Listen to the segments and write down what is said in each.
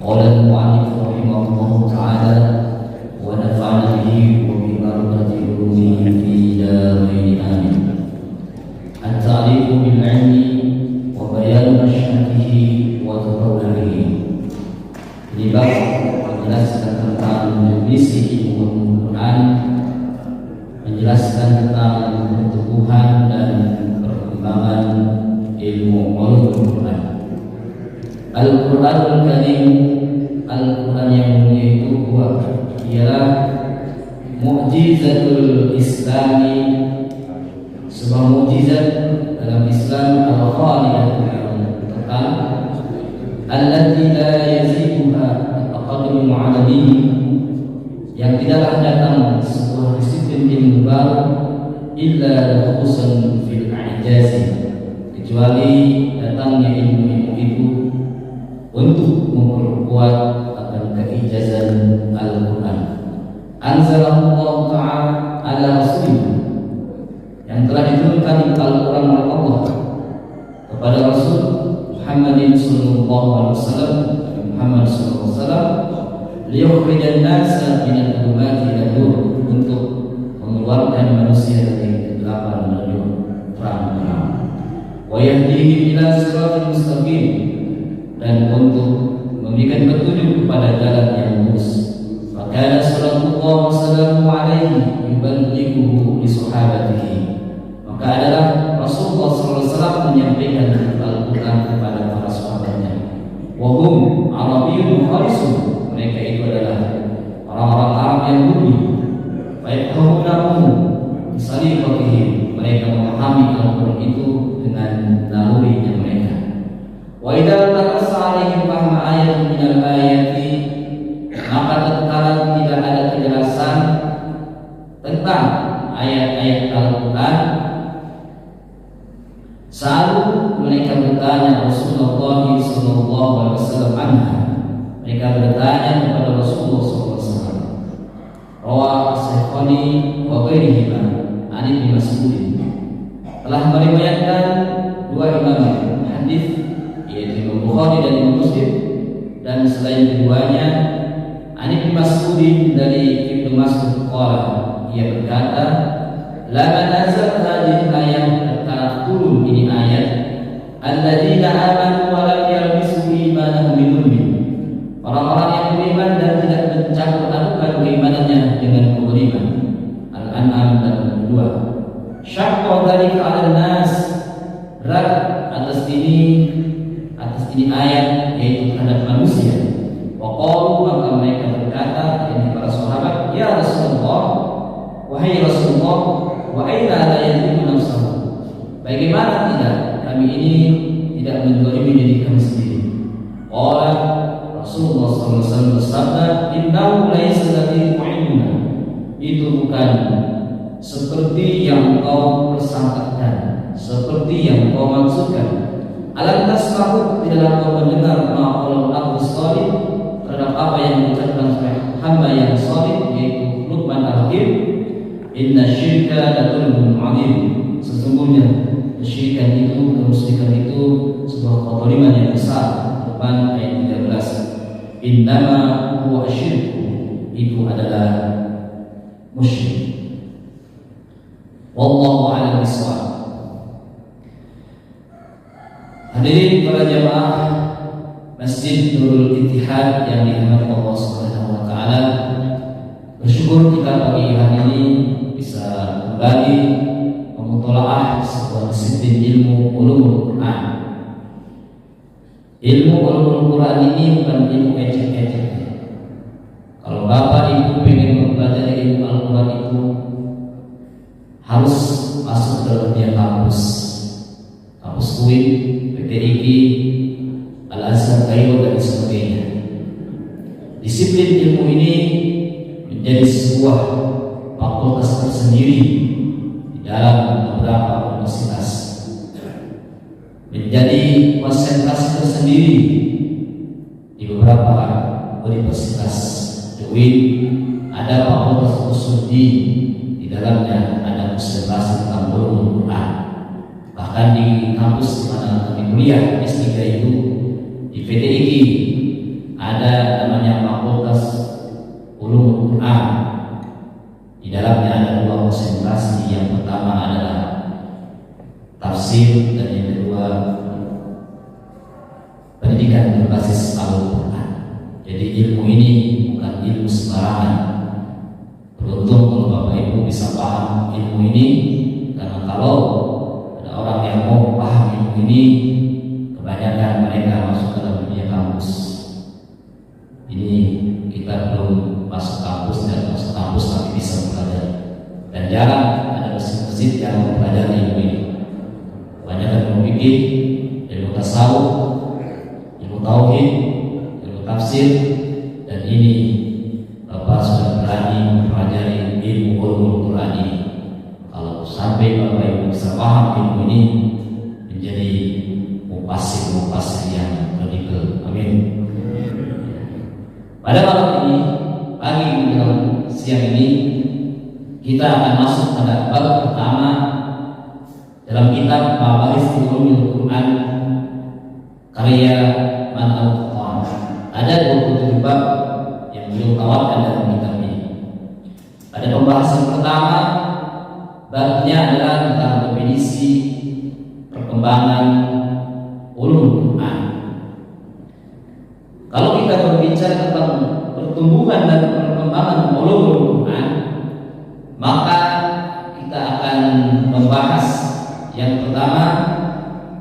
قال المؤلف رحمه الله تعالى ونفعنا به وببركة علومه في دارين آمين. التعريف بالعلم وبيان مشهده وتطوره. Ini bab menjelaskan tentang definisi ilmu Al-Quran, menjelaskan tentang pertumbuhan dan perkembangan ilmu Al-Quran. Al-Quranul Karim, Al-Quran yang mulia itu ialah mu'jizatul Islami, sebuah mukjizat dalam Islam al-khalidatul yang kekal, allati la yaziduha taqaddumul alamin, yang tidaklah datang sebuah disiplin ilmu baru illa khususan fil i'jazi, kecuali datangnya ilmu-ilmu itu untuk memperkuat akan keijazan Al-Quran. Anzalallahu ta'ala ala rasulih, yang telah diturunkan Al-Quran oleh Allah kepada Rasul Muhammadin sallallahu alaihi wasallam, Muhammad sallallahu alaihi wasallam, liyukhrijan nasa minal dhulumati ila nur, untuk mengeluarkan manusia dari kegelapan menuju terang-terang, wa yahdihim ila siratal mustaqim, dan untuk memberikan petunjuk kepada jalan yang lurus. Fakana sallallahu wasallam alaihi yuballighuhu li sahabatihi, maka adalah Rasulullah SAW menyampaikan Al-Quran kepada para sahabatnya. Wahum Arabiyyun khalisun, mereka itu adalah orang-orang Arab yang murni. Fayaqrahunahu bisalihatihi, mereka memahami Al-Quran itu dengan nalurinya mereka. Wa idza taqassa 'alaihim fahma ayatin minal ayati, maka tatkala tidak ada kejelasan tentang ayat-ayat Al-Quran, selalu mereka bertanya Rasulullah sallallahu alaihi wasallam anha, mereka bertanya kepada Rasulullah sallallahu alaihi wasallam. Rawah As-Syekhani wa ghairihima an Ibnu Mas'ud, telah meriwayatkan dua imam hadis, yaitu Imam Bukhari dan Imam Muslim, dan selain keduanya an Ibnu Mas'ud dari Ibnu Mas'ud qala, ia berkata, lama nazal hadhihi ayat, turun ini ayat, alladzina amanu wa lam yalbisu imanahum bidzulmin, orang-orang yang beriman dan tidak mencampur adukan keimanannya dengan kezaliman. Al-An'am 82. Syaqqa dzalika 'alan nas, berat atas ini ayat, yaitu terhadap manusia. Wa qalu, maka mereka berkata, yakni para sahabat, ya Rasulullah, wahai Rasulullah, wa aina la yadhimu nafsahu, bagaimana tidak kami ini tidak menzalimi diri kami sendiri. Qala Rasulullah SAW bersabda, innahu laisa ladzi tu'inuna, itu bukan seperti yang kau persangkakan, seperti yang kau maksudkan. Alam tasma'u, tidaklah kau mendengar maqaul Abu Shalih, terhadap apa yang diucapkan oleh hamba yang salih, yaitu Luqman Al-Hakim, inna syirka latulmun 'adzim, sesungguhnya kesyirikan itu, kemusyrikan itu sebuah kezaliman yang besar. Depan ayat 13, innama huwa syirku, itu adalah musyrik. Wallahu a'lam bishawab. Hadirin para jamaah Masjid Nurul Ittihad yang dirahmati Allah Subhanahu wa taala, bersyukur kita pagi hari ini bisa kembali memutolaah sebuah disiplin ilmu ulumul Quran. Ilmu ulumul Quran ini bukan ilmu ecek-ecek. Kalau Bapak Ibu pengen mempelajari ilmu Al-Quran itu harus masuk ke dunia kampus UIN, PTIG, Al-Azhar, Kairo, dan sebagainya. Disiplin ilmu ini menjadi sebuah fakultas tersendiri di dalam beberapa universitas, menjadi konsentrasi tersendiri di beberapa universitas. Di UIN ada fakultas usul di dalamnya ada konsentrasi tentang ulumul Quran. Bahkan di kampus di mana kami kuliah S3 itu, di PTIG ada namanya Fakultas Ulumul Quran. Di dalamnya ada dua konsentrasi. Yang pertama adalah tafsir dan yang kedua pendidikan berbasis Al-Quran. Jadi ilmu ini bukan ilmu sembarangan. Beruntung kalau Bapak Ibu bisa paham ilmu ini, karena kalau ada orang yang mau paham ilmu ini, kebanyakan mereka masuk ke dalam dunia kampus. Ini kita belum masuk kampus dan masuk kampus tapi bisa belajar. Dan jarang ada masjid-masjid yang mempelajari ilmu ini. Kebanyakan ilmu fikih, ilmu tasawuf, ilmu tauhid, ilmu tafsir, dan ini Bapak sudah berani mempelajari ilmu ulumul Quran ini. Kalau sampai Bapak Ibu bisa paham ilmu ini, menjadi mufasir yang kredibel. Amin. Pada malam ini, pagi menjelang siang ini, kita akan masuk pada bab pertama dalam kitab Mabahis Ulumul Quran karya Man Al-Qur'an. Ada 27 bab yang beliau tawarkan dalam kitab ini. Pada pembahasan pertama, babnya adalah tentang definisi perkembangan ulumul Quran. Kalau kita berbicara tentang pertumbuhan dan perkembangan ulumul Quran, maka kita akan membahas yang pertama,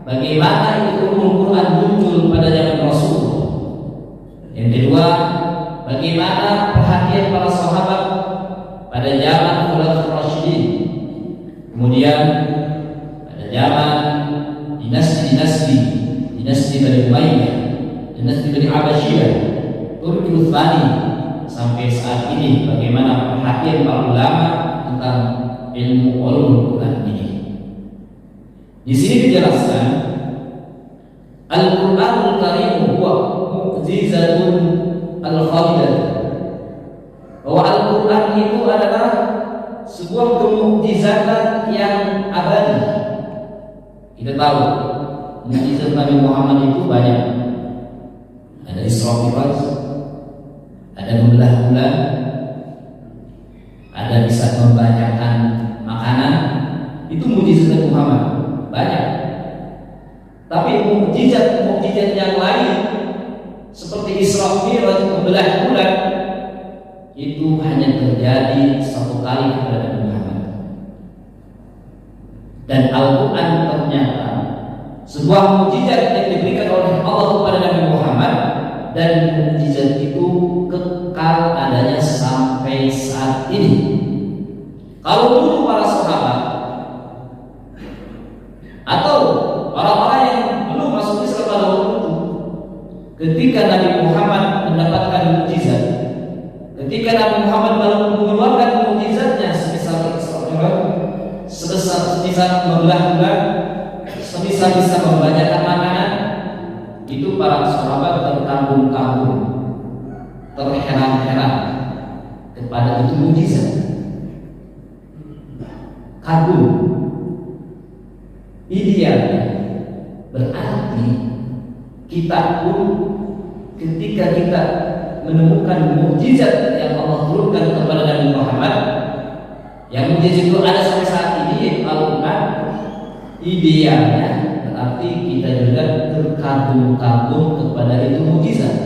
bagaimana itu ulumul Quran muncul pada zaman Rasulullah. Yang kedua, bagaimana perhatian para sahabat pada zaman Khulafaur Rasyidin. Kemudian pada zaman dinasti Bani Umayyah, dinasti Bani Abbasiyah, Turki Utsmani, sampai saat ini bagaimana perhatian para ulama tentang ilmu ulumul Quran ini. Di sini dijelaskan Al-Qur'anul Karim huwa mu'jizatun al-khalidah, bahwa Al-Quran itu adalah sebuah kemukjizatan yang abadi. Kita tahu mukjizat Nabi Muhammad itu banyak. Ada Isra Mi'raj, ada membelah bulan, ada bisa membanyakan makanan. Itu mukjizat Nabi Muhammad, banyak. Tapi mukjizat yang lain seperti Isra Mi'raj, membelah bulan, itu hanya terjadi satu kali kepada Nabi Muhammad. Dan Al-Quran ternyata sebuah mukjizat yang diberikan oleh Allah kepada Nabi Muhammad, dan mukjizat itu kekal adanya sampai saat ini. Kalau dulu para sahabat atau orang-orang yang belum masuk Islam pada waktu itu, ketika Nabi Muhammad mendapatkan mukjizat, ketika Nabi Muhammad baru mengeluarkan mukjizatnya, semisal membelah bulan, semisal bisa membanyakan makanan, itu para sahabat terkagum-kagum, terheran-heran kepada itu mukjizat. Kagum. Idealnya berarti kita pun ketika kita menemukan mukjizat yang Allah turunkan kepada Nabi Muhammad, yang mukjizat itu ada sampai saat ini, yaitu Al-Quran, idealnya berarti kita juga terkagum-kagum kepada itu mukjizat.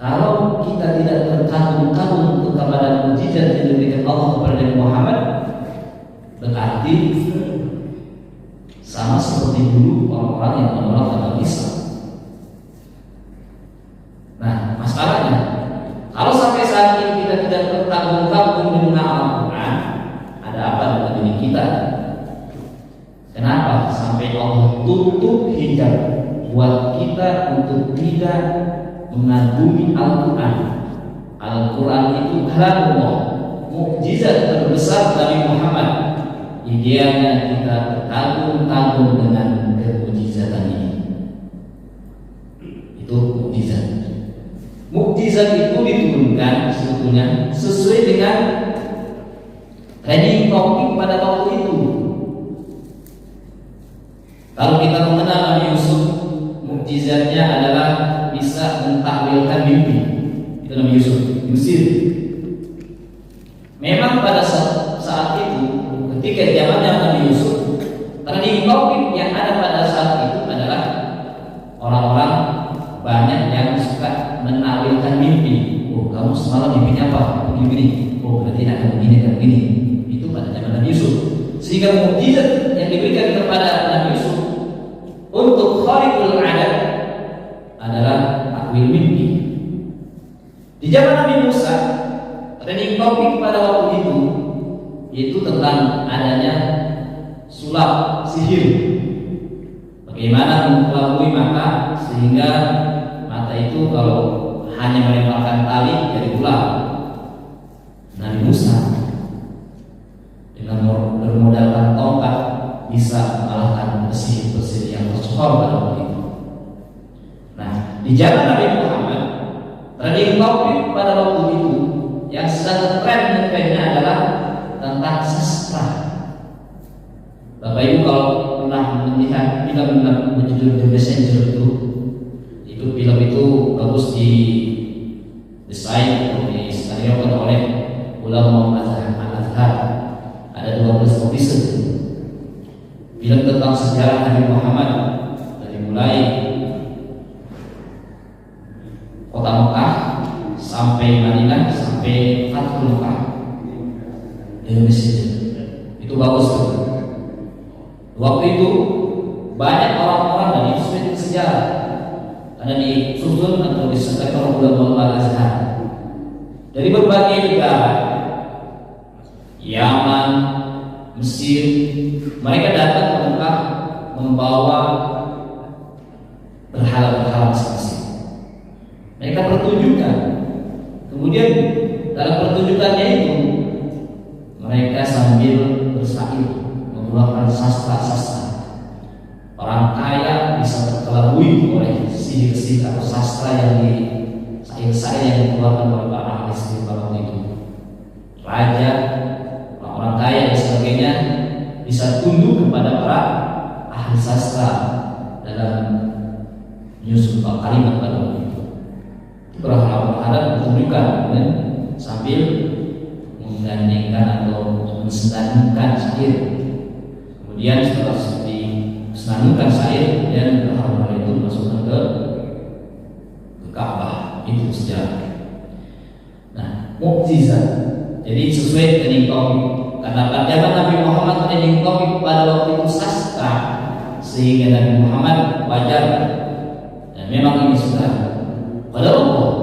Kalau kita tidak terkagum-kagum kepada mukjizat yang diberikan Allah kepada Nabi Muhammad, berarti sama seperti dulu orang-orang yang menolak agama Islam. Nah, masalahnya kalau sampai saat ini kita tidak terkagum-kagum dengan Al-Quran, ada apa dengan diri kita? Kenapa sampai Allah tutup hijab buat kita untuk tidak mengagumi Al-Quran? Al-Quran itu kalamullah, mukjizat terbesar dari Muhammad. Idealnya kita terkagum-kagum dengan kemukjizatan ini. Itu mukjizat. Mukjizat itu diturunkan sebetulnya sesuai dengan trending topik pada waktu itu. Kalau kita mengenal Nabi Yusuf, mukjizatnya adalah bisa mentakwilkan mimpi. Itu Nabi Yusuf di Mesir. Memang pada saat itu, ketika zamannya Nabi Yusuf, trending topik yang ada pada saat itu adalah orang-orang banyak yang suka menakwilkan mimpi. Oh, kamu semalam mimpinya apa? Begini. Oh, berarti akan begini dan begini. Itu pada zaman Nabi Yusuf. Sehingga mukjizat yang diberikan kepada Nabi Yusuf untuk khariqul adat adalah takwil mimpi. Di zaman Nabi Musa, trending topik pada waktu itu yaitu tentang adanya sulap sihir. Bagaimana mengelabui mata sehingga mata itu kalau hanya melemparkan tali jadi ular. Nabi Musa dengan bermodalkan tongkat bisa mengalahkan pesihir-pesihir yang tersohor pada waktu itu. Nah, di zaman Nabi Muhammad, trending topik pada waktu itu yang sedang tren-trennya adalah tentang sastra. Bapak Ibu kalau pernah melihat film berjudul The Messenger itu film itu bagus desain atau diskenariokan oleh ulama Al-Azhar. Ada 12 episode film tentang sejarah Nabi Muhammad dari mulai kota Mekah sampai Madinah sampai Fathul Mekah. Itu bagus tuh. Waktu itu banyak orang-orang dari sejarah ada disusun atau disampaikan oleh ulama Al-Azhar dari berbagai negara, Yaman, Mesir. Mereka datang ke Mekah membawa berhala-berhala masing-masing. Mereka pertunjukan. Kemudian dalam pertunjukannya itu mereka sambil bersair mengeluarkan sastra-sastra. Orang kaya bisa terkelabui oleh sihir-sihir atau sastra yang sair-sair yang dikeluarkan oleh para ahli sihir pada waktu itu. Raja, orang kaya dan sebagainya bisa tunduk kepada para ahli sastra dalam menyusun kalimat pada waktu itu. Berharap pertunjukan sambil menggandengkan atau mensenandungkan syair. Kemudian setelah disenandungkan syair dan berharap itu masukkan ke Ka'bah. Itu sejarah. Nah, mukjizat. Jadi sesuai dengan topik. Karena pada zaman Nabi Muhammad trending topik pada waktu itu sastra, sehingga Nabi Muhammad wajar dan memang ini sudah pada Allah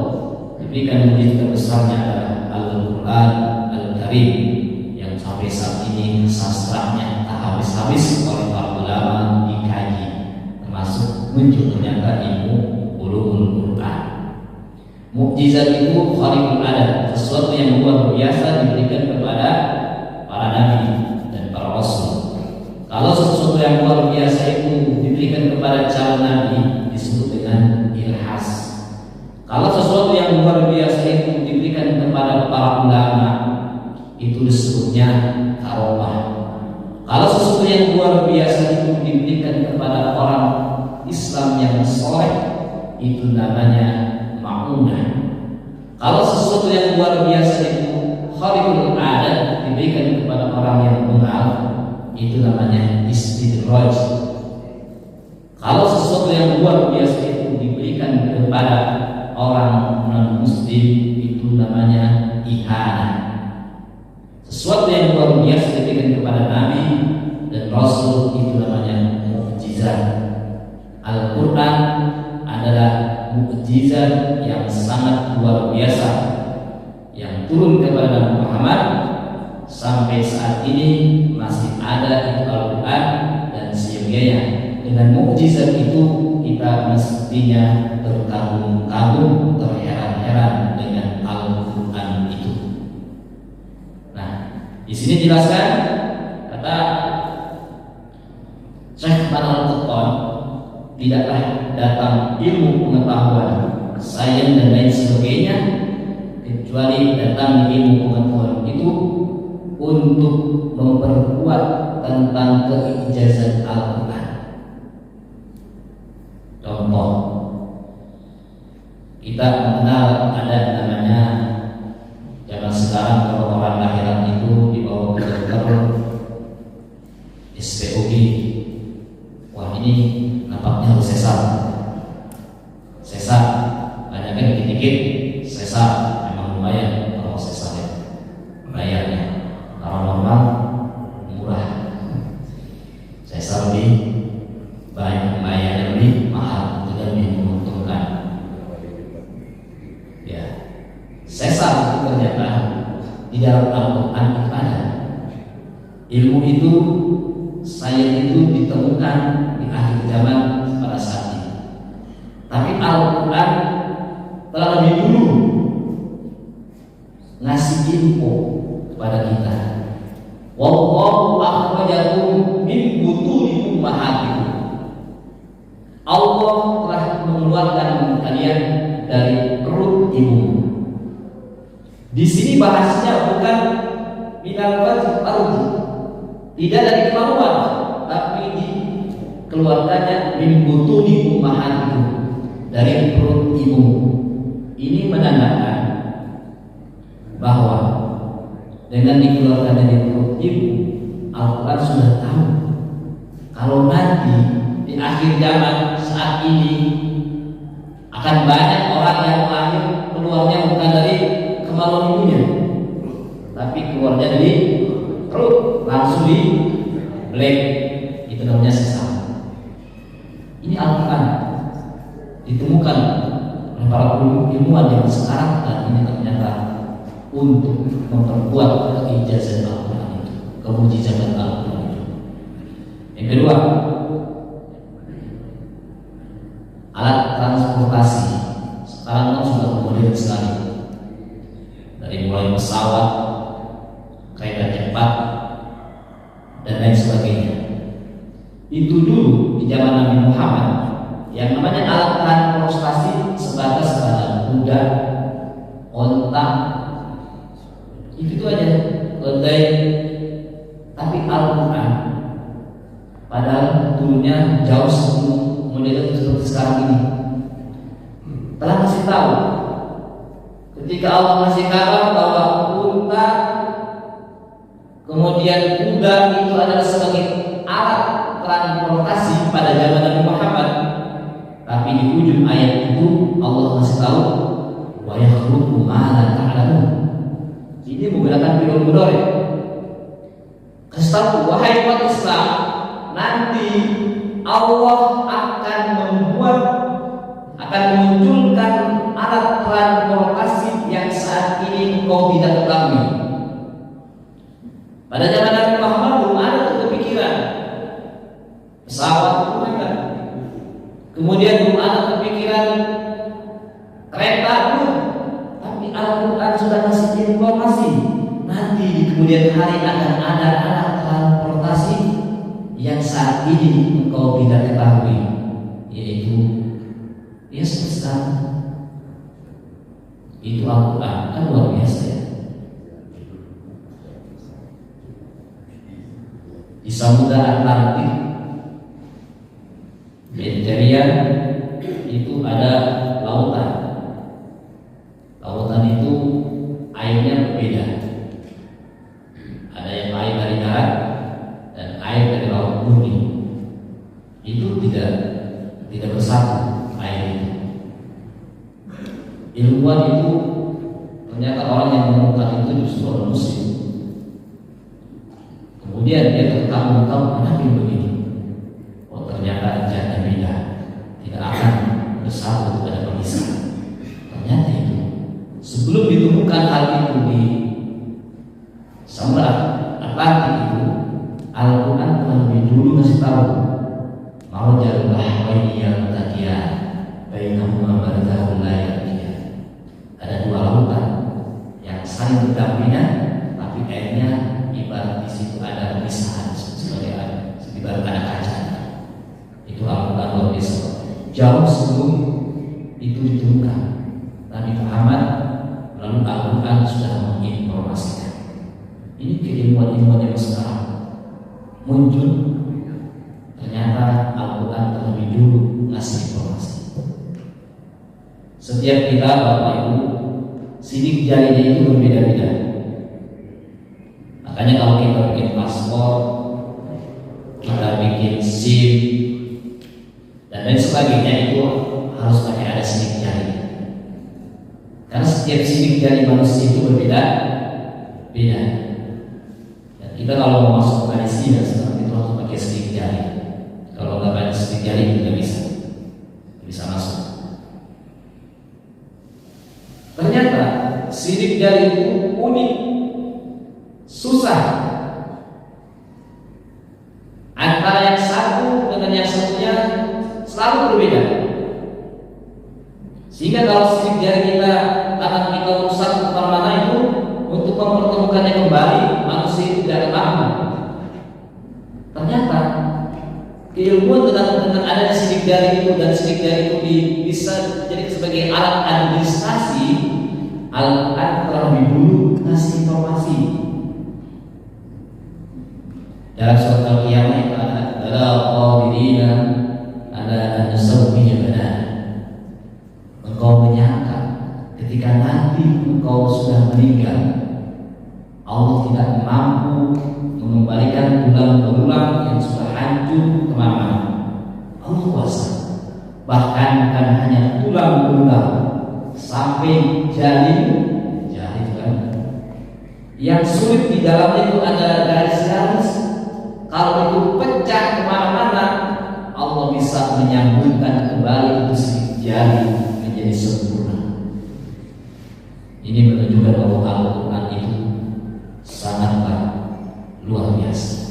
diberikan mukjizat besarnya adalah Al-Quran Al-Karim yang sampai saat ini sastranya tak habis-habis oleh para ulama dikaji, termasuk muncul ternyata ilmu ulumul Quran. Mukjizat itu khariqul adat, sesuatu yang luar biasa diberikan kepada para nabi dan para rasul. Kalau sesuatu yang luar biasa itu diberikan kepada calon nabi disebut dengan ilhas. Kalau sesuatu yang luar biasa itu diberikan kepada para ulama itu disebutnya karomah. Kalau sesuatu yang luar biasa itu diberikan kepada orang Islam yang soleh itu namanya ma'unah. Kalau sesuatu yang luar biasa itu khariqul adat diberikan kepada orang yang bengal itu namanya istidraj. Kalau sesuatu yang luar biasa itu diberikan kepada orang non-muslim itu namanya ihanah. Sesuatu yang luar biasa diberikan kepada nabi dan rasul itu namanya mukjizat. Al-Quran adalah mukjizat yang sangat luar biasa yang turun kepada Nabi Muhammad. Sampai saat ini masih ada itu Al-Quran dan sebagainya. Dengan mukjizat itu kita mestinya terkagum-kagum, terheran-heran dengan Al-Quran itu. Nah, di sini jelaskan kata Syekh Al-Quttan, tidaklah datang ilmu pengetahuan, sains dan lain sebagainya kecuali datang ilmu pengetahuan itu untuk memperkuat tentang keijazan Al-Quran. Contoh Kita mengenal ada namanya zaman sekarang kalau orang lahiran itu dibawa ke dokter SPOG. Wah, ini nampaknya harus sesar. Sesar, banyak kan dikit-dikit sesar, memang lumayan kalau sesar ya bayarnya. Kalau normal murah, sesar lebih banyak, bayarnya lebih mahal, itu lebih menguntungkan. Ya, sesar itu ternyata di dalam Al-Quran itu ada. Ilmu itu, sains itu ditemukan di akhir zaman pada saat ini. Tapi Al-Quran telah lebih dulu ngasih info kepada kita. Wallahu akhrajakum min butuni ummahatikum. Allah telah mengeluarkan kalian dari perut ibu. Di sini bahasnya bukan minal ardi, tidak dari kemauan, tapi dikeluarkannya min butuni ummahatikum, dari perut ibu. Ini menandakan bahwa dengan dikeluarkan dari perut ibu, Al-Quran sudah tahu kalau nanti di akhir zaman saat ini akan banyak orang yang lahir keluarnya bukan dari kemaluan ibunya, tapi keluarnya dari perut, langsung di black. Itu namanya sesar. Ini Al-Quran ditemukan oleh para ilmuwan yang sekarang dan ini ternyata untuk memperkuat keijazan Al-Quran itu, kemujizatan Al-Quran itu. Yang kedua, alat transportasi sekarang kan sudah modern sekali, dari mulai pesawat, kereta cepat, dan lain sebagainya. Itu dulu di zaman Nabi Muhammad yang namanya alat transportasi sebatas pada kuda, onta, itu aja, keledai. Tapi Al-Quran padahal dulunya jauh sebelum model seperti sekarang ini telah kasih tahu. Ketika Allah masih kabar bahwa unta kemudian kuda itu adalah sebagai alat transportasi pada zaman Nabi Muhammad, tapi di ujung ayat itu Allah masih tahu wa yakhluqu ma la ta'lamun. Ini menggunakan fi'il mudhari. Kasih tahu wahai umat Islam, nanti Allah akan memunculkan alat transportasi yang saat ini engkau tidak ketahui. Pada zaman Nabi Muhammad belum ada kepikiran pesawat, belum ada. Kemudian belum ada kepikiran kereta, belum. Tapi Al-Quran sudah kasih informasi nanti di kemudian hari akan ada alat transportasi yang saat ini engkau tidak ketahui, yaitu Yesus sekarang. Itu Al-Quran kan luar biasa ya. Di Samudra Atlantik, Mediterranean, itu ada lautan. Lautan itu airnya berbeda. Ada yang air dari darat dan air dari laut murni. Itu tidak bersatu air itu. Ilmuwan itu ternyata orang yang menemukan itu justru orang Muslim. Kemudian dia tertahu kenapa begini. Oh, ternyata jannah beda, tidak akan bersatu, tidak ada pemisah. Ternyata itu sebelum ditemukan hal itu di Samudra Atlantik itu, Al-Quran telah lebih dulu ngasih tahu marjal bahraini yaltaqiyan bainahuma barzakhun la yabghiyan. Ada dua lautan yang saling berdampingan, tapi airnya ibarat di situ ada pemisahan sebagai ibarat ada kaca. Itu Al-Quran luar biasa. Jauh sebelum itu ditemukan, Nabi Muhammad melalui Al-Quran sudah menginformasikan. Ini keilmuan-ilmuan yang sekarang muncul. Ternyata Al-Quran terlebih dulu ngasih informasi. Setiap kita Bapak Ibu sidik jarinya itu berbeda-beda. Makanya kalau kita bikin paspor, kita bikin SIM dan lain sebagainya itu harus pakai ada sidik jari. Karena setiap sidik jari manusia itu berbeda-beda. Dan kita kalau mau masuk ke Malaysia sekarang itu harus pakai sidik jari. Kalau nggak pakai sidik jari tidak bisa masuk. Ternyata sidik jari itu unik, susah. Antara yang satu dengan yang satunya selalu berbeda. Sehingga kalau sidik jari kita, tangan kita rusak kemana-mana itu, untuk mempertemukannya kembali, manusia itu tidak akan mampu. Ternyata keilmuan dengan adanya sidik jari itu, dan sidik jari itu bisa jadi sebagai alat administrasi. Al-Quran telah lebih dulu ngasih informasi. Dalam surat Al-Qiyamah itu ada qadirina ala nusawwiya badan. Engkau menyangka ketika nanti engkau sudah meninggal, Allah tidak mampu mengembalikan tulang belulang yang sudah hancur kemana-mana. Allah kuasa. Bahkan bukan hanya tulang belulang, sampai jari kan, yang sulit di dalamnya itu ada garis-garis. Kalau itu pecah kemana-mana, Allah bisa menyambungkan kembali itu sidik jari menjadi sempurna. Ini menunjukkan bahwa Al-Quran itu sangatlah luar biasa.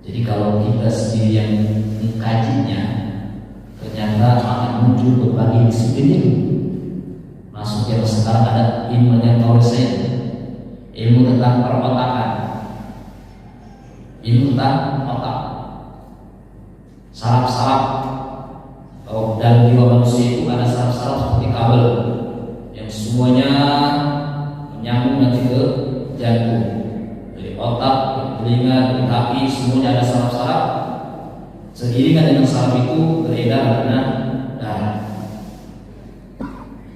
Jadi kalau kita sendiri yang mengkajinya, ternyata akan muncul berbagai disiplin ini. Masuk yang sekarang ada ilmu yang neuroscience, ilmu tentang perotakan, ilmu tentang otak, saraf-saraf. Kalau dalam jiwa manusia itu ada saraf-saraf seperti kabel yang semuanya menyambung nanti ke jantung. Dari otak, dari telinga, dari kaki, semuanya ada saraf-saraf. Seiringan dengan saraf itu beredar karena darah.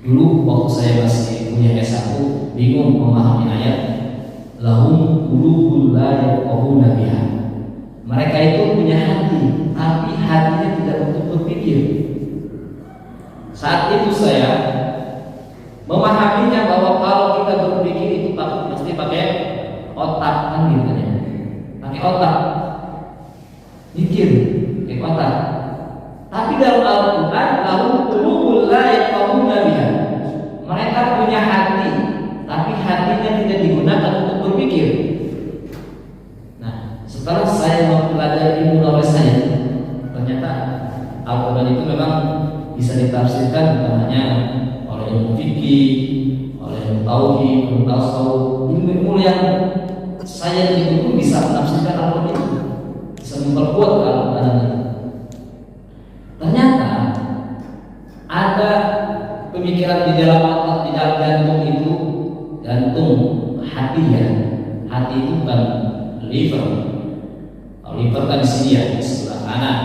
Dulu waktu saya masih kuliah S1, bingung memahami ayat lahum qulubun la yafqahuna biha. Mereka itu punya hati, tapi hatinya tidak untuk berpikir. Saat itu saya memahaminya bahwa kalau kita berpikir itu pasti pakai otak, kan gitu ya. Pakai otak, mikir, pakai otak. Tapi dalam Al-Quran lahum qulubun la yafqahuna biha. Mereka punya hati, tapi hatinya tidak digunakan untuk berpikir. Nah, setelah saya mempelajari ilmu neuroscience, ternyata Al-Quran itu memang bisa ditafsirkan bukan hanya oleh ilmu fikih, oleh ilmu tauhid, ilmu tasawuf, ilmu yang saya itu pun bisa menafsirkan Al-Quran itu, bisa memperkuat Al-Quran itu. Ternyata ada pemikiran di dalam otak, di dalam jantung itu, jantung hati ya, hati itu bukan liver. Kalau liver kan di sini ya, di sebelah kanan.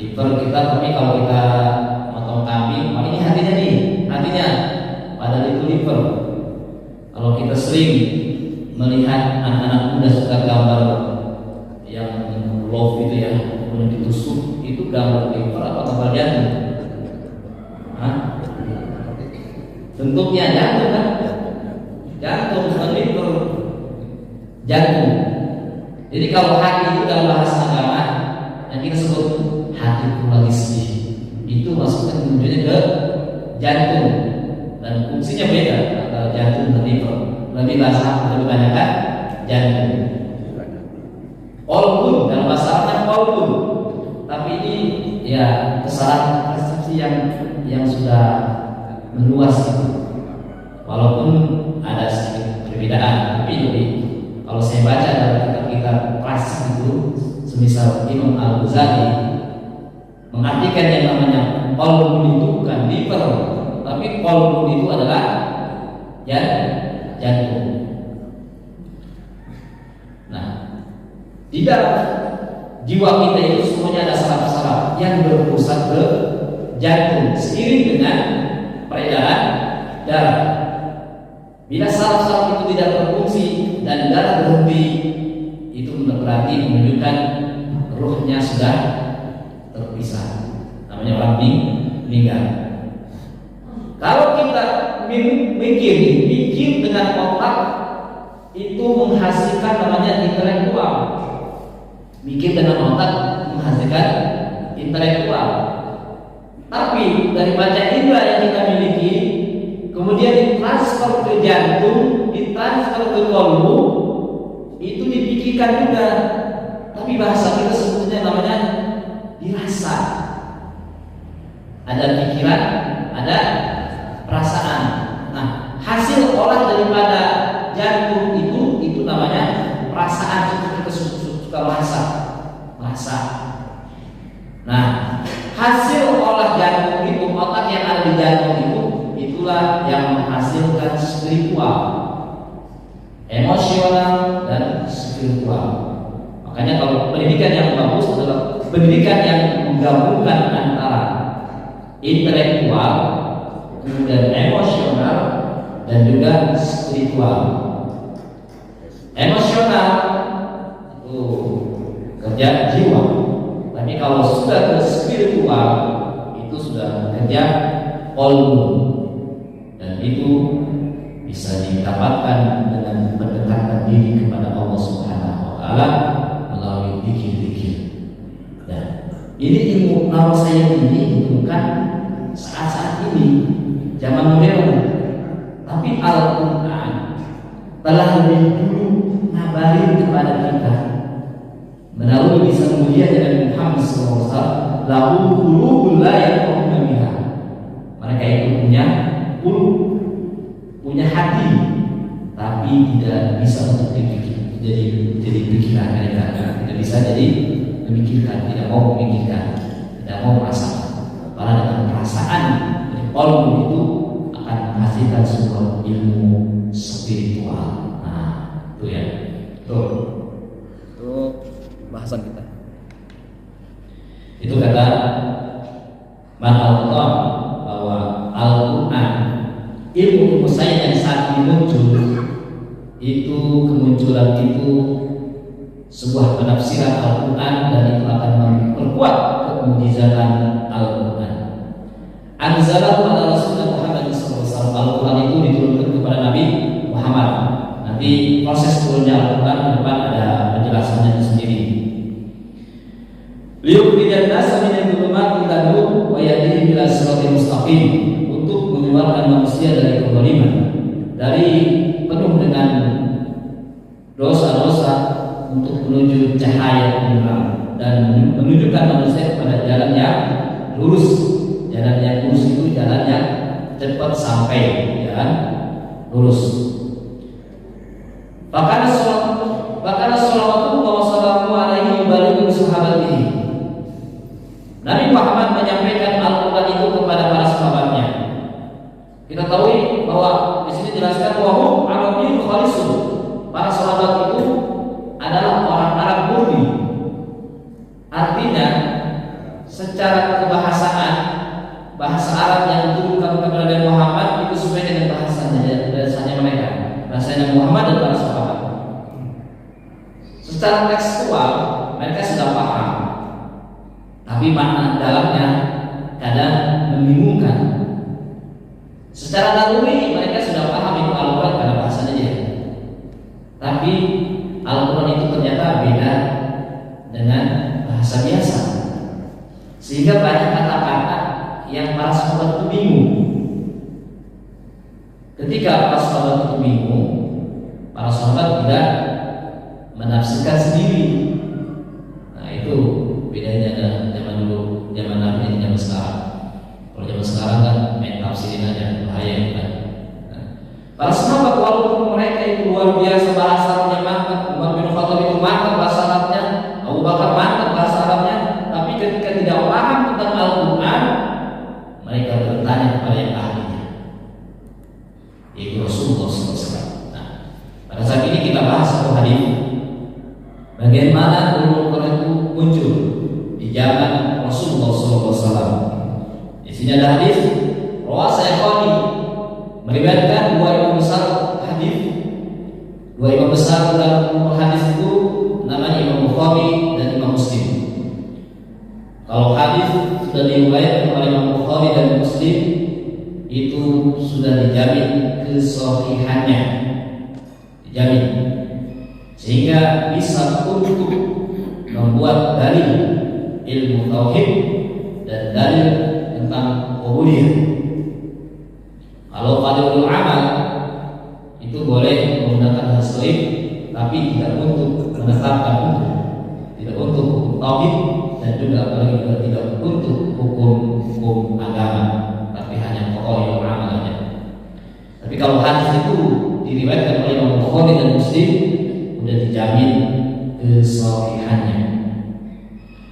Liver kita, tapi kalau kita motong kambing, ini hatinya nih, hatinya. Padahal itu liver. Kalau kita sering melihat anak-anak muda suka gambar yang love itu ya, kemudian ditusuk, itu gambar liver atau gambar jantung? Bentuknya jantung kan? Jantung bukan liver, jantung. Jadi kalau hati itu dalam bahasa agama yang kita sebut hatiku lagi sedih, itu maksudnya tujuannya ke jantung, dan fungsinya beda antara jantung dan liver. Lebih banyak kan jantung. Kolbun dalam bahasa Arabnya kolbun, tapi ini ya kesalahan persepsi yang sudah meluas itu. Walaupun ada sedikit perbedaan, tapi lebih kalau saya baca dalam kitab-kitab klasik itu, semisal Imam Al-Ghazali mengartikan yang namanya kolbun itu bukan liver, tapi kolbun itu adalah jantung. Nah, di dalam jiwa kita itu semuanya ada saraf-saraf yang berpusat ke jantung seiring dengan peredaran darah. Bila saraf-saraf itu tidak berfungsi dan darah berhenti, itu berarti menunjukkan ruhnya sudah terpisah. Namanya orang meninggal. Kalau kita mikir dengan otak, itu menghasilkan namanya intelektual. Mikir dengan otak menghasilkan intelektual. Tapi dari panca indera yang kita miliki, kemudian ditransfer ke jantung, ditransfer ke kolbu, itu dipikirkan juga. Tapi bahasa kita sebetulnya namanya dirasa. Ada pikiran, ada perasaan. Nah, hasil olah daripada jantung itu namanya perasaan. Kita suka merasa. Nah, hasil olah jantung itu, otak yang ada di jantung itu, itulah yang menghasilkan spiritual, emosional, dan spiritual. Makanya kalau pendidikan yang bagus adalah pendidikan yang menggabungkan antara intelektual, kemudian emosional, dan juga spiritual. Emosional itu kerja jiwa, tapi kalau sudah ke spiritual itu sudah kerja kolbu, dan itu bisa didapatkan dengan mendekatkan diri kepada Allah Subhanahu wa Ta'ala melalui zikir-zikir. Dan ini ilmu neuroscience ini ditemukan saat-saat ini, zaman modern. Tapi Al-Quran telah lebih dulu ngabarin kepada kita melalui lisan mulia Nabi Muhammad SAW, lahu qulubun la yafqahuna biha. Mereka itu punya hati, tapi tidak bisa untuk dipikir, jadi pikiran mereka tidak bisa jadi memikirkan, tidak mau memikirkan, tidak mau merasakan. Karena dengan perasaan dari kolbu itu akan menghasilkan sebuah ilmu spiritual. Nah, itu ya. Tuh. Itu bahasan kita. Itu kata Allah bahwa Al-Quran, ilmu saya yang saat ini muncul, itu kemunculan itu sebuah penafsiran Al-Quran, dan itu akan memperkuat kemujizatan Al-Quran. Anzalahu ala Rasulullah Muhammad SAW. Al-Quran itu diturunkan kepada Nabi Muhammad. Nanti proses turunnya Al-Quran ke depan ada penjelasannya sendiri. Liyukhrijan nasa minal dhulumati ilan nur wa yahdihim ila siratal mustaqim, untuk mengeluarkan manusia dari kezaliman, dari penuh dengan dosa-dosa, untuk menuju cahaya penerang, dan menunjukkan manusia kepada jalan yang lurus. Jalan yang lurus itu jalan yang cepat sampai, jalan lurus. Bahkan sallallahu alaihi wa sallam Nabi Muhammad menyampaikan Al-Quran itu kepada para sahabatnya. Kita tahu bahwa di sini jelaskan bahwa Arabiyyun khalisun. Para sahabat itu adalah orang Arab murni. Artinya secara kebahasaan, bahasa Arab yang diturunkan kepada Nabi Muhammad itu sesuai dengan bahasanya mereka, bahasanya Muhammad dan para sahabat. Secara tekstual mereka sudah paham, tapi makna dalamnya kadang membingungkan. Secara naluri mereka sudah paham itu Al-Quran karena bahasanya dia. Tapi Al-Quran itu ternyata beda dengan bahasa biasa, sehingga banyak kata-kata yang para sahabat itu bingung. Ketika para sahabat itu bingung, para sahabat tidak menafsirkan sendiri. Nah, itu bedanya dengan zaman dulu, zaman Nabi dan zaman sekarang. Kalau zaman sekarang kan main tafsirin aja, bahaya kan. Nah, para sahabat walaupun mereka itu luar biasa bahasa Arabnya mantap, Umar bin Khattab itu mantap bahasa Arabnya, Abu Bakar mantap bahasa Arabnya, tapi ketika tidak paham tentang Al-Quran, mereka bertanya kepada yang ahlinya, yaitu Rasulullah SAW. Nah, pada saat ini kita bahas satu hadis bagaimana Al-Quran itu muncul di zaman Rasulullah SAW. Di sini ada hadis rawah Syaikhaini, meriwayatkan dua imam besar hadis. Dua imam besar dalam hadis itu namanya Imam Bukhari dan Imam Muslim. Kalau hadis sudah diriwayatkan oleh Imam Bukhari dan Muslim, itu sudah dijamin kesahihannya, dijamin, sehingga bisa untuk membuat dalil ilmu tauhid dan dalil tentang ubudiyah. Kalau fadilul amal itu boleh menggunakan hadis dhaif, tapi tidak untuk menetapkan hukum, tidak untuk hukum tauhid, dan juga apalagi tidak untuk hukum agama, tapi hanya pokok ilmu amalnya. Tapi kalau hadis itu diriwayatkan oleh Imam Bukhari dan Muslim, sudah dijamin kesahihannya.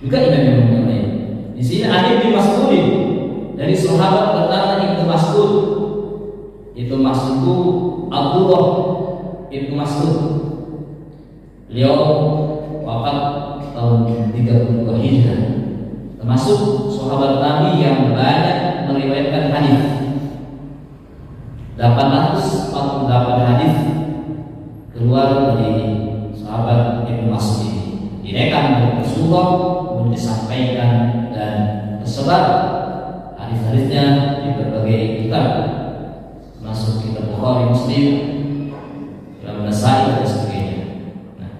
Juga imam yang lain. Di sini ada Ibnu Mas'ud dari sahabat bernama Ibnu Mas'ud. Itu Mas'ud Abdullah Ibnu Mas'ud. Beliau wafat tahun 32 Hijrah. Termasuk sahabat Nabi yang banyak meriwayatkan hadis. 848 hadis keluar dari sahabat Ibnu Mas'ud ini. Direkam oleh Rasulullah, kemudian disampaikan dan tersebar hadis-hadisnya di berbagai kitab, termasuk kitab Bukhari, Muslim, kitab Nasai dan sebagainya. Nah,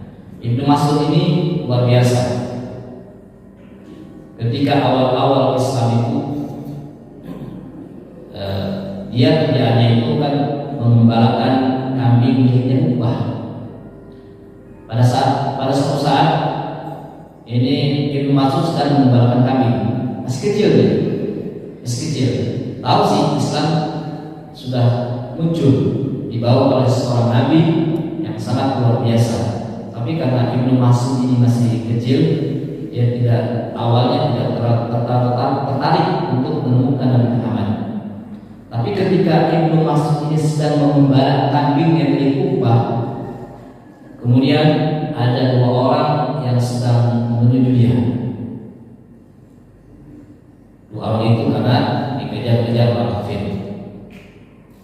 Ibnu Mas'ud ini luar biasa. Ketika awal-awal Islam itu, dia kerjaannya itu kan mengembalakan kambing miliknya Ubah. Pada suatu saat ini Ibnu Mas'ud sedang mengembalakan kambing, masih kecil dia, masih kecil. Tahu sih Islam sudah muncul, dibawa oleh seorang nabi yang sangat luar biasa. Tapi karena Ibnu Mas'ud ini masih kecil, dia awalnya tidak tertarik untuk menemukan Nabi Muhammad. Tapi ketika Ibnu Mas'ud ini sedang mengembala kambing yang milik Ubah, kemudian ada dua orang yang sedang menuju dia. Dua orang itu karena dikejar-kejar orang kafir.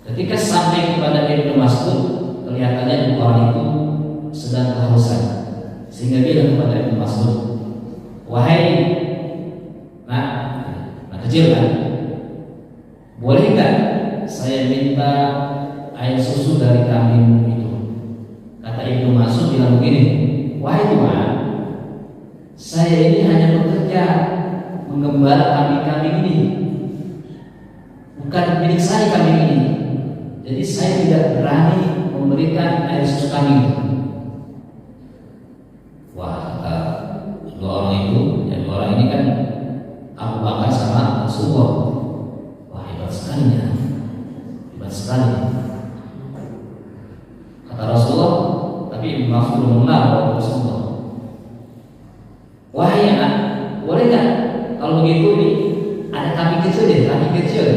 Ketika sampai kepada Ibnu Mas'ud, kelihatannya dua orang itu sedang kehausan, sehingga bilang kepada Ibnu Mas'ud, "Wahai nak kecil kan, boleh nggak saya minta air susu dari kambing itu?" Kata Ibnu Mas'ud bilang begini, "Wahai Tuhan, saya ini hanya bekerja menggembala kambing-kambing ini, bukan milik saya kambing ini. Jadi saya tidak berani memberikan air susu kambing itu." Wah, kata dua orang itu, ya dua orang ini kan Abu Bakar sama Rasulullah. Wah, hebat sekali ya, hebat sekali. Kata Rasulullah, tapi Ibnu Mas'ud belum mengenal Rasulullah. "Wahai anak, boleh nggak kalau begitu nih ada kambing kecil deh, kambing kecil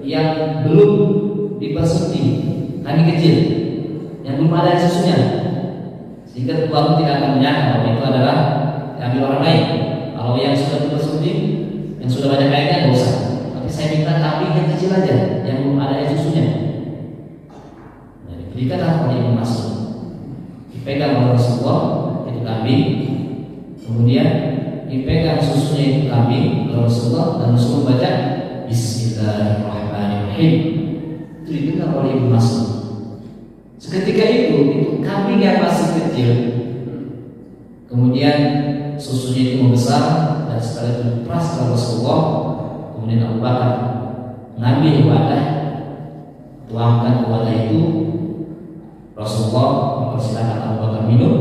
yang belum dipersuti, kambing kecil yang belum ada susunya, sehingga tuamu tidak akan menyangka bahwa itu adalah kambing orang lain. Kalau yang sudah dipersuti, yang sudah banyak airnya nggak usah. Tapi saya minta kambing yang kecil aja, yang belum ada air susunya." Nah, diberikanlah oleh Ibnu Mas'ud. Dipegang oleh Rasulullah itu kambing, kemudian dipegang susunya itu kambing oleh Rasulullah, dan Rasulullah baca Bismillahirrahmanirrahim. Itu didengar oleh Ibnu Mas'ud. Seketika itu kambing yang masih kecil, kemudian susunya itu membesar, dan setelah itu diperas oleh Rasulullah. Kemudian Abu Bakar mengambil wadah, tuangkan ke wadah itu. Rasulullah mempersilahkan Abu Bakar minum,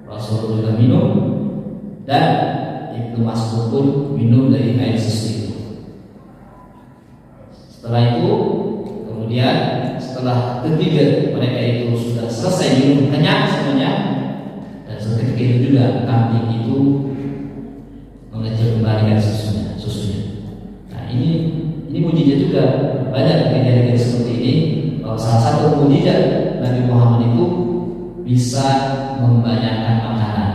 Rasulullah juga minum, dan Ibnu Mas'ud pun minum dari air susu itu. Setelah itu, kemudian setelah ketiga mereka itu sudah selesai minum kenyang semuanya, dan seketika itu juga kambing itu mengejar kembali susunya. Nah, ini mujizat juga, banyak kejadian seperti ini. Kalau salah satu mujizat Nabi Muhammad itu bisa membanyakan makanan,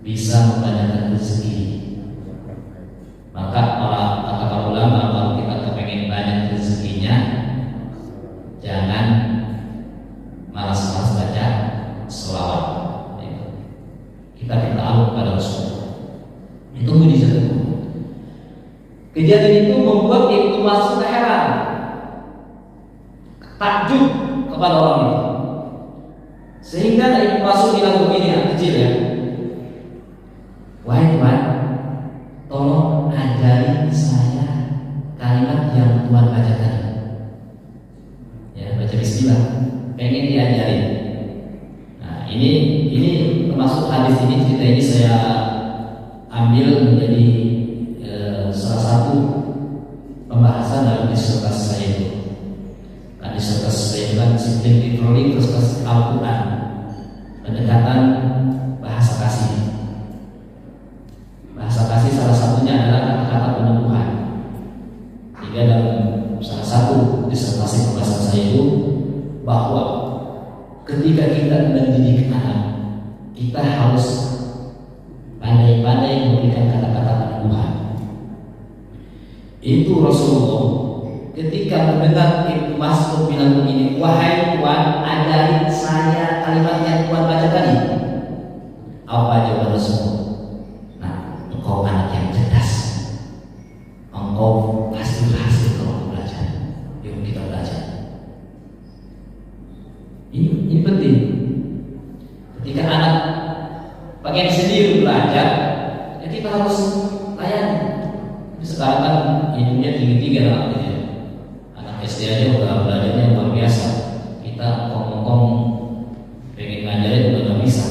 bisa membanyakan rezeki. Maka Kejadian itu membuat Ibnu Mas'ud heran, takjub kepada orang itu. Sehingga Ibnu Mas'ud bilang begini, anak kecil ya, wahai Tuhan, tolong ajari saya kalimat yang Tuhan baca tadi. Ya, baca bismillah, pengen diajarin. Nah, ini termasuk hadis ini, cerita ini saya ambil menjadi salah satu pembahasan dalam disertasi saya itu. Nah, disertasi saya itu kan disiplin literary terus Al-Quran, pendekatan bahasa kasih. Bahasa kasih salah satunya adalah kata-kata peneguhan. Jika dalam salah satu disertasi pembahasan saya itu bahwa ketika kita mendidik anak, kita harus pandai-pandai memberikan kata-kata peneguhan. Itu Rasulullah ketika mendengar Ibnu Mas'ud bilang begini, wahai Tuhan, ajarin saya kalimat yang Tuhan baca tadi. Apa jawaban Rasulullah? Nah, engkau anak yang cerdas, engkau pasti berhasil kalau belajar. Yuk kita belajar. Ini penting. Ketika anak pengen sendiri belajar, ya kita harus layani. Sekarang kan ilmunya tinggi-tinggi anaknya. Anak SD aja udah belajarnya luar biasa. Kita kong-kong pengen ngajarin udah gak bisa.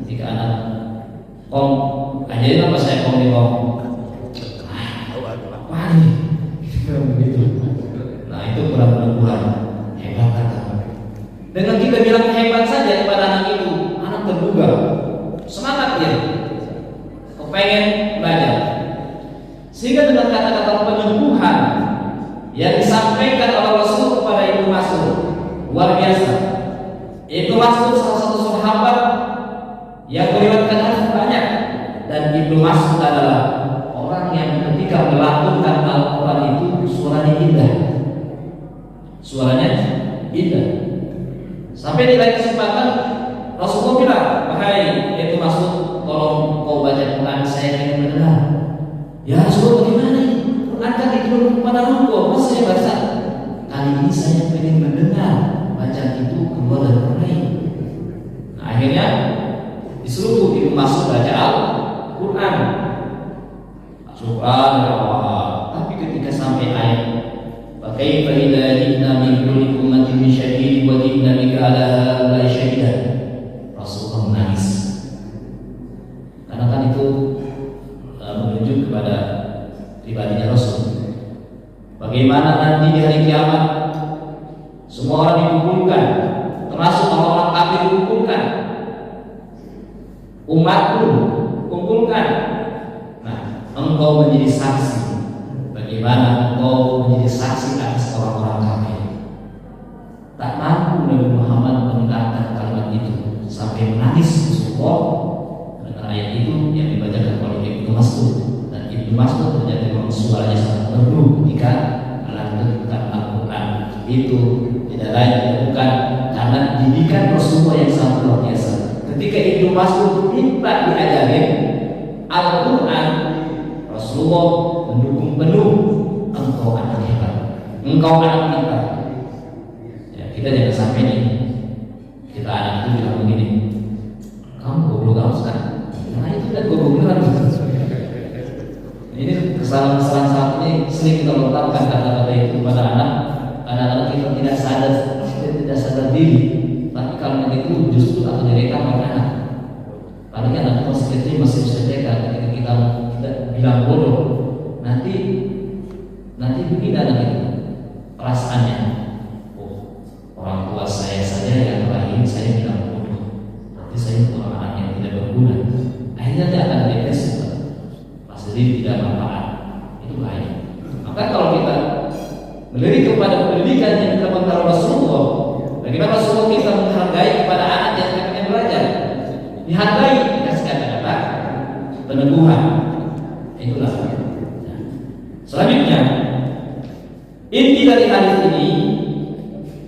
Ketika anak kong ajarin apa saya kong di kong, wah nih begitu. Nah itu kurang hebat kata. Dengan kita bilang hebat saja kepada anak itu, anak tergugah, semangat dia, kepengen belajar. Sehingga dengan kata-kata peneguhan yang disampaikan oleh Rasul kepada Ibnu Mas'ud luar biasa. Ibnu Mas'ud salah satu sahabat yang meriwayatkan hadis banyak, dan Ibnu Mas'ud adalah orang yang ketika melantunkan Al-Quran itu suaranya indah. Suaranya indah. Sampai di lain kesempatan Rasulullah bilang, wahai Ibnu Mas'ud, tolong kau baca Quran, saya ingin mendengar. Ya Rasulullah, bagaimana ini? Quran kan diturunkan kepada engkau, masa saya baca? Kali ini saya ingin mendengar bacaan itu keluar dari orang lain. Nah, akhirnya disuruh Ibnu Mas'ud baca Al-Quran. Subhanallah. Tapi ketika sampai ayat, "Fakaifa idza ji'na min kulli ummatin bi syahidin wa ji'na bika 'ala haula'i shahidan." Rasulullah menangis. Karena kan itu menunjuk kepada pribadinya Rasul. Bagaimana nanti di hari kiamat semua orang dikumpulkan, termasuk orang-orang kafir dikumpulkan, umat pun kumpulkan. Nah, engkau menjadi saksi. Bagaimana engkau menjadi saksi atas orang-orang kafir? Tak mampu Nabi Muhammad mendengarkan kalimat itu sampai menangis bersyukur dengan ayat itu yang dibacakan oleh Ibnu Mas'ud. Dan Ibnu Mas'ud ternyata memang suaranya sangat merdu ketika melantunkan Al-Quran. Itu tidak lain bukan karena didikan Rasulullah yang sangat luar biasa. Ketika Ibnu Mas'ud minta diajarin Al-Quran, Rasulullah mendukung penuh, engkau anak hebat, engkau anak pintar. Ya, kita jangan sampai nih kita anak itu bilang begini, kamu goblok kamu sekarang. Nah itu kan goblok. Ini kesalahan-kesalahan saat ini sering kita lontarkan kata-kata itu kepada anak. Anak-anak kita tidak sadar diri. Tapi kalimat itu justru akan direkam oleh anak. Paling anak masih kecil masih bisa jaga. Ketika kita bilang bodoh, nanti begini anak itu perasaannya. Oh, orang tua saya saja yang terakhir saya bilang bodoh. Berarti saya orang anak yang tidak berguna. Akhirnya dia akan depresi. Jadi tidak manfaat, itu bahaya. Maka kalau kita melirik kepada pendidikan yang dilakukan oleh Rasulullah, bagaimana Rasulullah kita menghargai kepada anak yang akan belajar, dihargai dikasih kata-kata peneguhan. Itulah. Selanjutnya, inti dari hadis ini,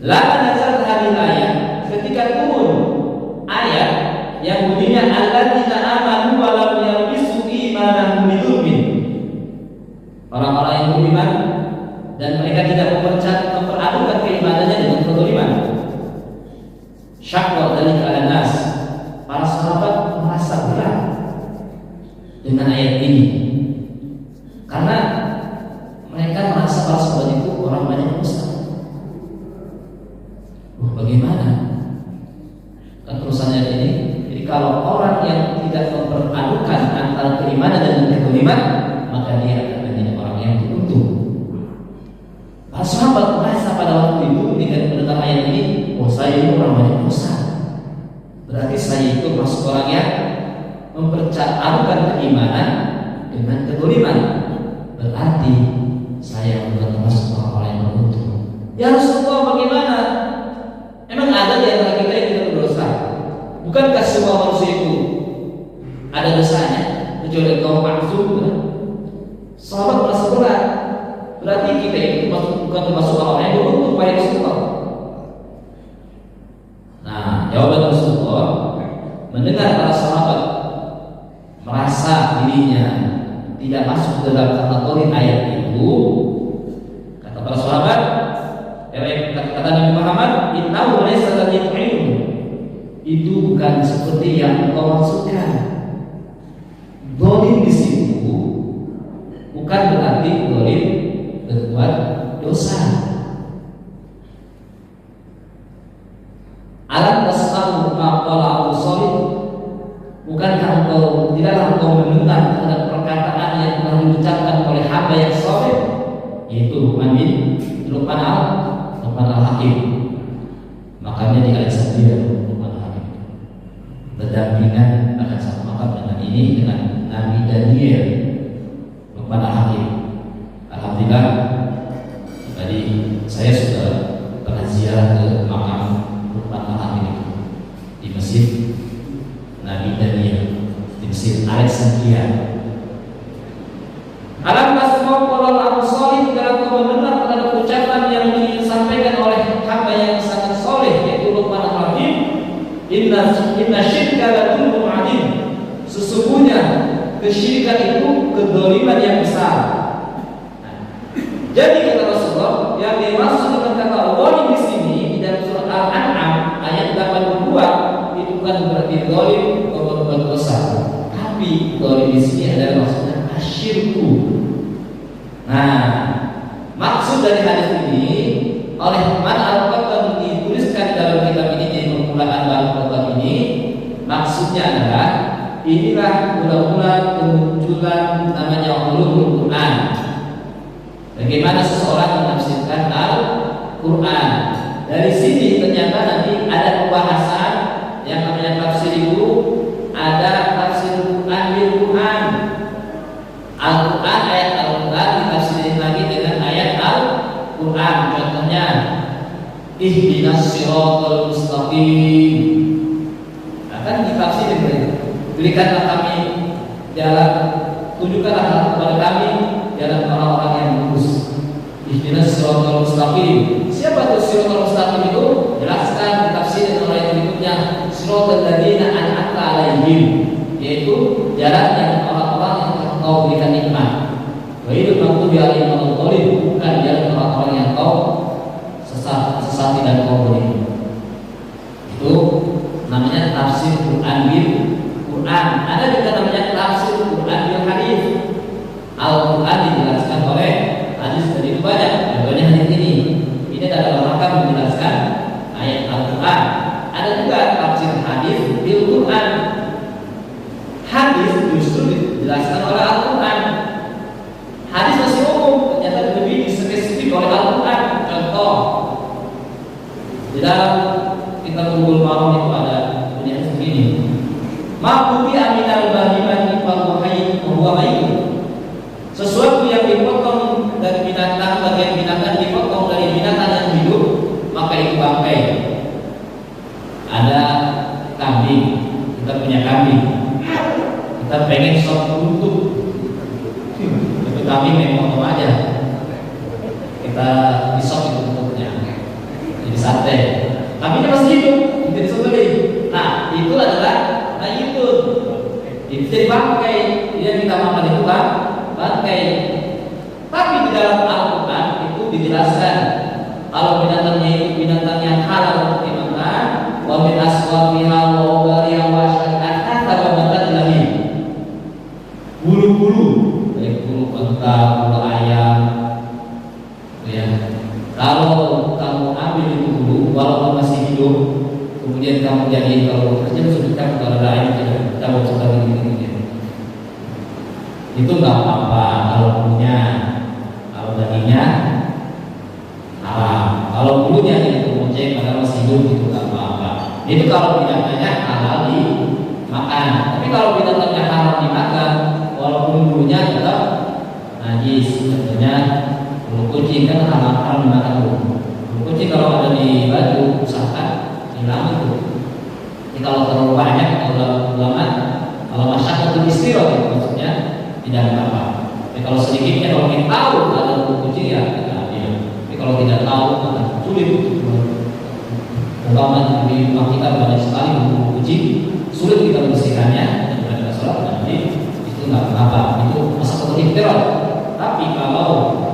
la nazar hadil ayat, ketika turun ayat yang bunyinya alladzina amanu wa lam yalbisu imanahum bidzulmin. orang-orang yang beriman dan mereka tidak memperadukan keimanannya dengan kezaliman. Syaqqa dzalika 'alan nas. Para sahabat merasa berat dengan ayat ini karena mereka merasa para sahabat itu orang banyak dosa. Bagaimana? Kan terusannya ini. Jadi kalau orang yang tidak memperadukan antara keimanan dan kezaliman, maka dia akan menjadi orang yang beruntung. Para sahabat merasa pada waktu itu dengan mendengar ayat ini, saya ini orang banyak dosa. Berarti saya itu masuk orang yang mempercayakan keimanan dengan kezaliman. Berarti saya bukan termasuk orang-orang yang beruntung. Ya Rasulullah, bagaimana? Emang ada di antara kita yang tidak berdosa? Bukankah semua manusia itu ada dosanya? Kecuali kaum maksum. Sahabat merasa berat. Berarti kita itu bukan termasuk orang yang beruntung pada Rasulullah. Nah, jawaban Rasulullah mendengar para sahabat merasa dirinya tidak masuk dalam kategori ayat itu, kata para sahabat, kata Nabi Muhammad, innahu laysa ladhi, itu bukan seperti yang engkau maksudkan. Dolim di situ bukan berarti dolim berbuat dosa. Alam tasma'u ma qala Abu Shalih, bukankah tidaklah engkau mendengar terhadap perkataan yang telah diucapkan oleh hamba yang saleh, yaitu Luqman al-Hakim. Makanya di ayat 9 Luqman al-Hakim berdampingan akan satu makam dengan ini, dengan Nabi Daniel Luqman al-Hakim. Alhamdulillah, tadi saya sudah pernah ziarah ke makam Luqman al-Hakim di Mesir Nabi Daniel, di Mesir Alexandria. Alam tasma'u qala Abu Shalih, dalam kau mendengar terhadap ucapan yang disampaikan oleh hamba yang sangat soleh, yaitu Luqman al-Hakim, inna syirka la dzulmun 'adzim, sesungguhnya kesyirikan itu kedzaliman yang besar. Jadi kata Rasulullah, yang dimaksud dengan kata zalim di sini di dalam surat Al-An'am ayat 82 itu bukan berarti zalim atau berbuat dosa, tapi zalim di sini adalah maksudnya asyirku. Nah, maksud dari hadis ini oleh Man Al-Qattan dituliskan dalam kitab ini, di permulaan Al-Qattan ini, maksudnya adalah inilah mula-mula kemunculan namanya ulumul Quran. Bagaimana seseorang menafsirkan Al-Quran. Dari sini ternyata nanti ada pembahasan yang namanya tafsir itu, ada tafsir Quran bil Quran. Al-Quran, ayat Al-Quran ditafsirin lagi dengan ayat Al-Quran. Contohnya, ihdinas siratal mustaqim. Akan ditafsirin, berikanlah kami jalan, tunjukkanlah kepada kami jalan orang-orang yang lurus. Ihdinas siratal mustaqim. Siapa itu siratal mustaqim itu? Jelaskan ditafsirin oleh berikutnya, siratal ladzina an'amta 'alaihim, yaitu jalan yang orang-orang yang kau berikan nikmat. Wa idul maghdubi 'alaihim waladdallin, bukan jalan orang-orang yang kau sesat dan kau beri. Itu namanya tafsir Quran bil Quran. Ada juga namanya tafsir Quran bil hadis. Al-Quran dijelaskan oleh hadis, dari itu banyak. Contohnya hadis ini. Ini adalah rangka menjelaskan ayat Al-Quran. Ada juga tafsir hadis bil Quran. Hadis justru dijelaskan oleh Al-Quran. Hadis masih umum, ternyata lebih spesifik oleh Al-Quran. Contoh, di dalam kitab Bulughul Maram itu ada bunyi begini: Ma'buti aminal bahimati fahuwa mayyit. Sesuatu yang dipotong dari binatang, bagian binatang dipotong dari binatang yang hidup, maka itu bangkai. Ada kambing, kita punya kambing, kita pengen sop buntut, tapi kambing memang potong aja, kita disop itu buntutnya, jadi sate. Kambingnya masih hidup, kita disembelih. Nah, itu adalah itu jadi bangkai. Dia kita makan itu kan bangkai. dijelaskan kalau binatangnya itu binatang yang halal untuk dimakan, wa min aswafiha wa ubariha wa syari'atha tabamatan ilahi. Bulu-bulu, baik bulu unta, bulu ayam, ya. Kalau kamu ambil itu bulu, walaupun masih hidup, kemudian kamu jadi kalau kerja sudah kalau lain kita mau coba begini. Itu nggak apa-apa kalau punya, kalau dagingnya haram. Kalau bulunya itu kucing padahal masih hidup itu nggak apa-apa. Itu kalau binatangnya halal dimakan. Tapi kalau binatangnya haram dimakan, walaupun bulunya tetap najis. Contohnya bulu kucing kan haram dimakan bulu. Bulu kucing kalau ada di baju usahakan hilang itu. Jadi kalau terlalu banyak atau lama, kalau masyarakat itu istirahat maksudnya tidak apa-apa. Tapi kalau sedikitnya kalau kita tahu ada bulu kucing ya kita ambil. Tapi kalau tidak tahu akan sulit. Umpama di rumah kita banyak sekali bulu kucing, sulit kita membersihkannya dan berada sholat nanti itu nggak apa-apa. Itu masa teror. Tapi kalau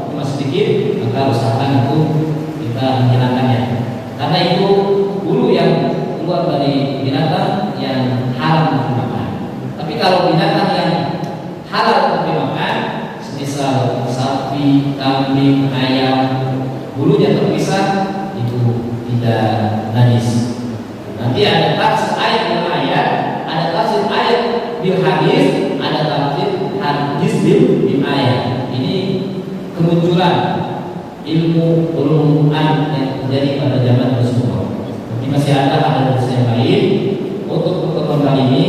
cuma sedikit maka usahakan itu kita menghilangkannya. Karena itu bulu yang keluar dari binatang yang haram dimakan. Tapi kalau binatang yang halal untuk dimakan, semisal sapi, kambing, ayam, bulunya terpisah, itu tidak najis. Nanti ada tafsir ayat bil ayat, ada tafsir ayat bil hadis, ada tafsir hadis bil ayat. Ini kemunculan ilmu ulumuan yang terjadi pada zaman Rasulullah. Nanti masih ada yang lain. Untuk pertemuan kali ini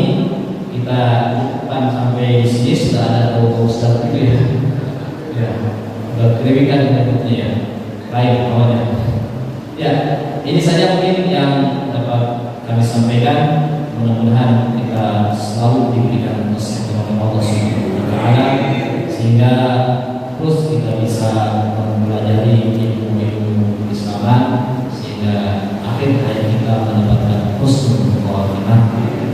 kita cukupkan sampai di sini. Sudah ada Ustaz itu ya. Ya, sudah kirimkan berikutnya ya. Baik, awalnya. Ya, ini saja mungkin yang dapat kami sampaikan. Mudah-mudahan kita selalu diberikan kesehatan oleh Allah Subhanahu wa taala sehingga terus kita bisa mempelajari ilmu Islaman sehingga akhir hayat kita mendapatkan husnul khatimah.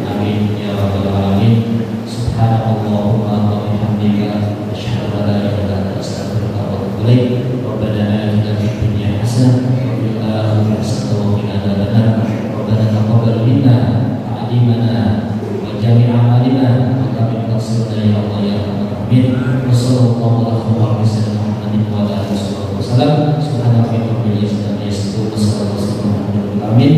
Amin ya rabbal alamin. Subhanallahumma wa bihamdika asyhadu an la ilaha illa anta astaghfiruka wa atubu ilaik. Rabbana atina fid dunya hasanah wa fil akhirati hasanah wa qina adzabannar. Rabbana taqabbal minna a'malana wa jami' a'malina wa taqabbal nasrana ya Allah ya rabbal alamin. Wassallallahu ala sayyidina Muhammadin wa ala alihi wasallam. Subhanallahi wa bihamdihi. Amin.